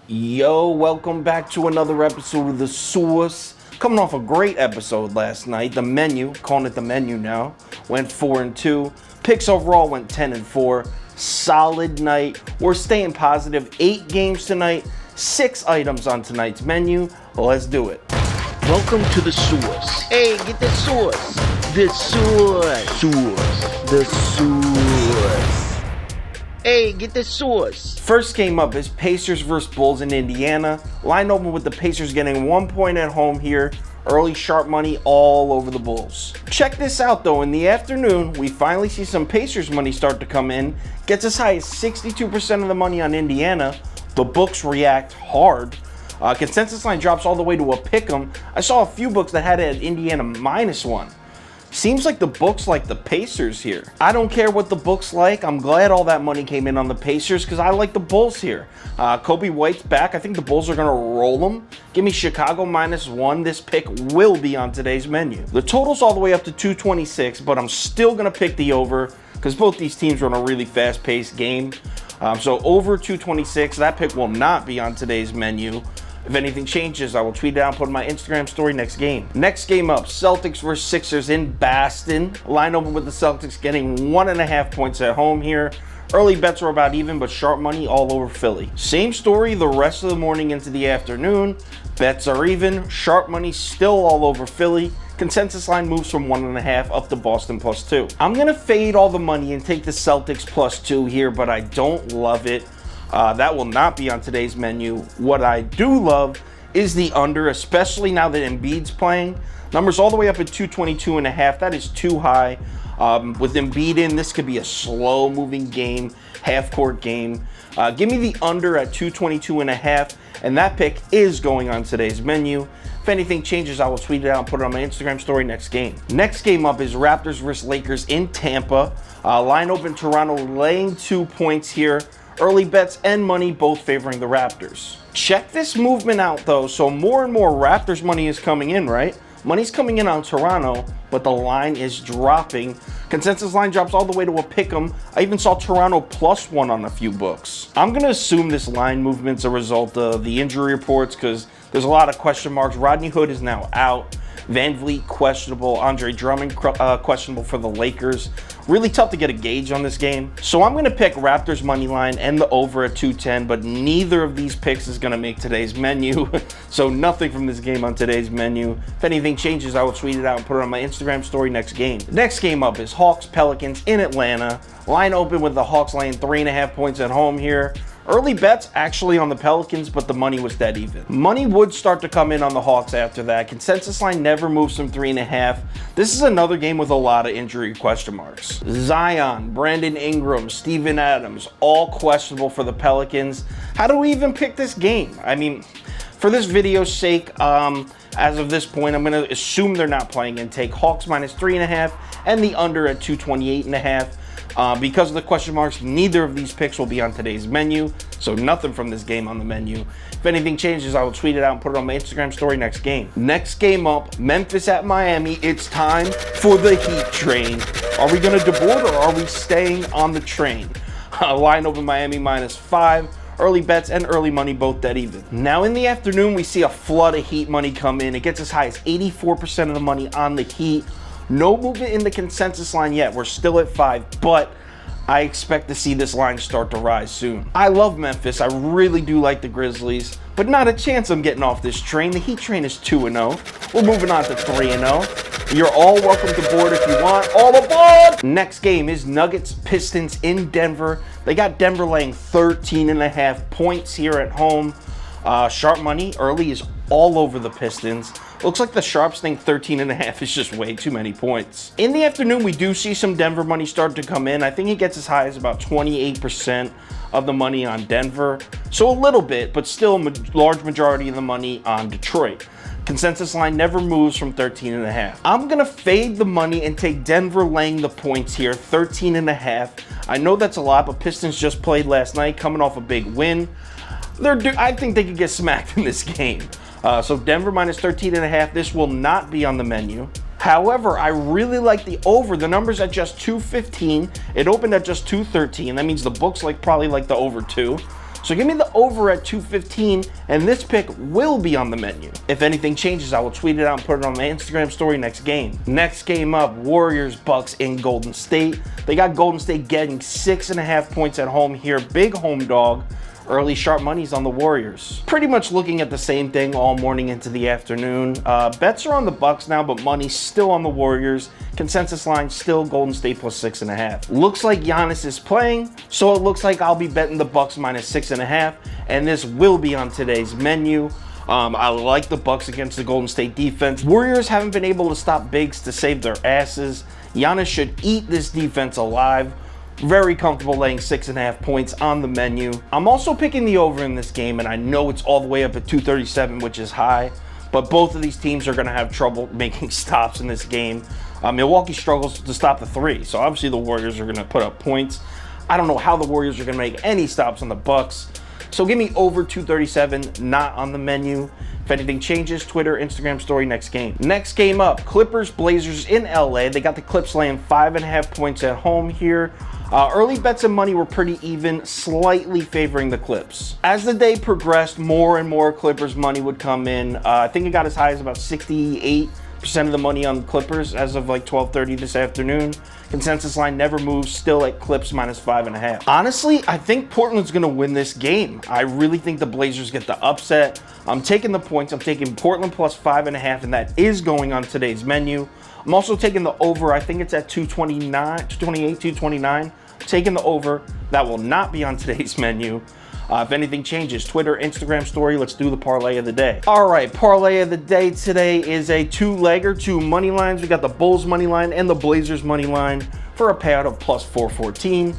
Yo, welcome back to another episode of The Source. Coming off a great episode last night. The menu, calling it the menu now, went 4-2. Picks overall went 10-4. Solid night. We're staying positive. 8 games tonight, 6 items on tonight's menu. Let's do it. Welcome to The Source. Hey, get the source. The Source. The Source. Hey, get the source. First game up is Pacers versus Bulls in Indiana. Line open with the Pacers getting 1 point at home here. Early sharp money all over the Bulls. Check this out though, in the afternoon, we finally see some Pacers money start to come in. Gets as high as 62% of the money on Indiana. The books react hard. Consensus line drops all the way to a pick'em. I saw a few books that had it at Indiana -1. Seems like the books like the Pacers here. I don't care what the books like. I'm glad all that money came in on the Pacers because I like the Bulls here. Kobe White's back. I think the Bulls are going to roll them. Give me Chicago -1. This pick will be on today's menu. The total's all the way up to 226, but I'm still going to pick the over because both these teams run a really fast-paced game. So over 226, that pick will not be on today's menu. If anything changes, I will tweet it out and put in my Instagram story next game. Next game up, Celtics versus Sixers in Boston. Line open with the Celtics getting 1.5 points at home here. Early bets were about even, but sharp money all over Philly. Same story the rest of the morning into the afternoon. Bets are even, sharp money still all over Philly. Consensus line moves from 1.5 up to Boston +2. I'm gonna fade all the money and take the Celtics +2 here, but I don't love it. That will not be on today's menu. What I do love is the under, especially now that Embiid's playing. Numbers all the way up at 222.5. That is too high. With Embiid in, this could be a slow-moving game, half-court game. Give me the under at 222.5, and that pick is going on today's menu. If anything changes, I will tweet it out and put it on my Instagram story next game. Next game up is Raptors versus Lakers in Tampa. Line open, Toronto laying 2 points here. Early bets and money both favoring the Raptors. Check this movement out though. So more and more Raptors money is coming in, right? Money's coming in on Toronto, but the line is dropping. Consensus line drops all the way to a pick'em. I even saw Toronto +1 on a few books. I'm gonna assume this line movement's a result of the injury reports because there's a lot of question marks. Rodney Hood is now out. Van Vliet questionable, Andre Drummond questionable for the Lakers. Really tough to get a gauge on this game. So I'm going to pick Raptors money line and the over at 210, but neither of these picks is going to make today's menu. So nothing from this game on today's menu. If anything changes, I will tweet it out and put it on my Instagram story next game. Next game up is Hawks Pelicans in Atlanta. Line open with the Hawks laying 3.5 points at home here. Early bets actually on the Pelicans, but the money was dead even. Money would start to come in on the Hawks after that. Consensus line never moves from 3.5. This is another game with a lot of injury question marks. Zion, Brandon Ingram, Steven Adams, all questionable for the Pelicans. How do we even pick this game? I mean, for this video's sake, as of this point, I'm going to assume they're not playing and take Hawks -3.5 and the under at 228.5. Because of the question marks, neither of these picks will be on today's menu, so nothing from this game on the menu. If anything changes, I will tweet it out and put it on my Instagram story next game. Next game up, Memphis at Miami. It's time for the Heat train. Are we going to deboard or are we staying on the train? Line open Miami -5. Early bets and early money both dead even. Now in the afternoon, we see a flood of Heat money come in. It gets as high as 84% of the money on the Heat. No movement in the consensus line yet. We're still at 5, but I expect to see this line start to rise soon. I love Memphis. I really do like the Grizzlies, but not a chance I'm getting off this train. The Heat train is 2-0. We're moving on to 3-0. You're all welcome to board if you want. All aboard! Next game is Nuggets Pistons in Denver. They got Denver laying 13.5 points here at home. Sharp money early is all over the Pistons. Looks like the sharps think 13.5 is just way too many points. In the afternoon, we do see some Denver money start to come in. I think it gets as high as about 28% of the money on Denver. So a little bit, but still a large majority of the money on Detroit. Consensus line never moves from 13.5. I'm going to fade the money and take Denver laying the points here, 13.5. I know that's a lot, but Pistons just played last night, coming off a big win. I think they could get smacked in this game. So Denver -13.5. This will not be on the menu. However, I really like the over. The number's at just 215. It opened at just 213. That means the books probably like the over 2. So give me the over at 215, and this pick will be on the menu. If anything changes, I will tweet it out and put it on my Instagram story next game. Next game up, Warriors Bucks in Golden State. They got Golden State getting 6.5 points at home here. Big home dog. Early sharp money's on the Warriors. Pretty much looking at the same thing all morning into the afternoon. Bets are on the Bucks now, but money's still on the Warriors. Consensus line still Golden State plus 6.5. Looks like Giannis is playing, so it looks like I'll be betting the Bucks minus 6.5, and this will be on today's menu. I like the Bucks against the Golden State defense. Warriors haven't been able to stop bigs to save their asses. Giannis should eat this defense alive. Very comfortable laying 6.5 points on the menu. I'm also picking the over in this game, and I know it's all the way up at 237, which is high, but both of these teams are going to have trouble making stops in this game. Milwaukee struggles to stop the three, so obviously the Warriors are going to put up points. I don't know how the Warriors are going to make any stops on the Bucks. So give me over 237, not on the menu. If anything changes, Twitter, Instagram story next game. Next game up, Clippers, Blazers in LA. They got the Clips laying 5.5 points at home here. Early bets and money were pretty even, slightly favoring the Clips. As the day progressed, more and more Clippers money would come in. I think it got as high as about 68% of the money on the Clippers as of like 12:30 this afternoon. Consensus line never moves, still at Clips minus 5.5. Honestly, I think Portland's gonna win this game. I really think the Blazers get the upset. I'm taking the points. I'm taking Portland plus 5.5, and that is going on today's menu. I'm also taking the over. I think it's at 229, 228, 229. Taking the over. That will not be on today's menu. If anything changes, Twitter, Instagram story, let's do the parlay of the day. All right, parlay of the day today is a two-legger, two money lines. We got the Bulls money line and the Blazers money line for a payout of plus 414.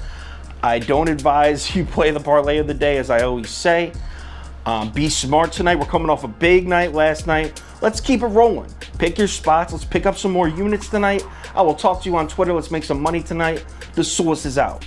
I don't advise you play the parlay of the day, as I always say. Be smart tonight. We're coming off a big night last night. Let's keep it rolling. Pick your spots. Let's pick up some more units tonight. I will talk to you on Twitter. Let's make some money tonight. The Source is out.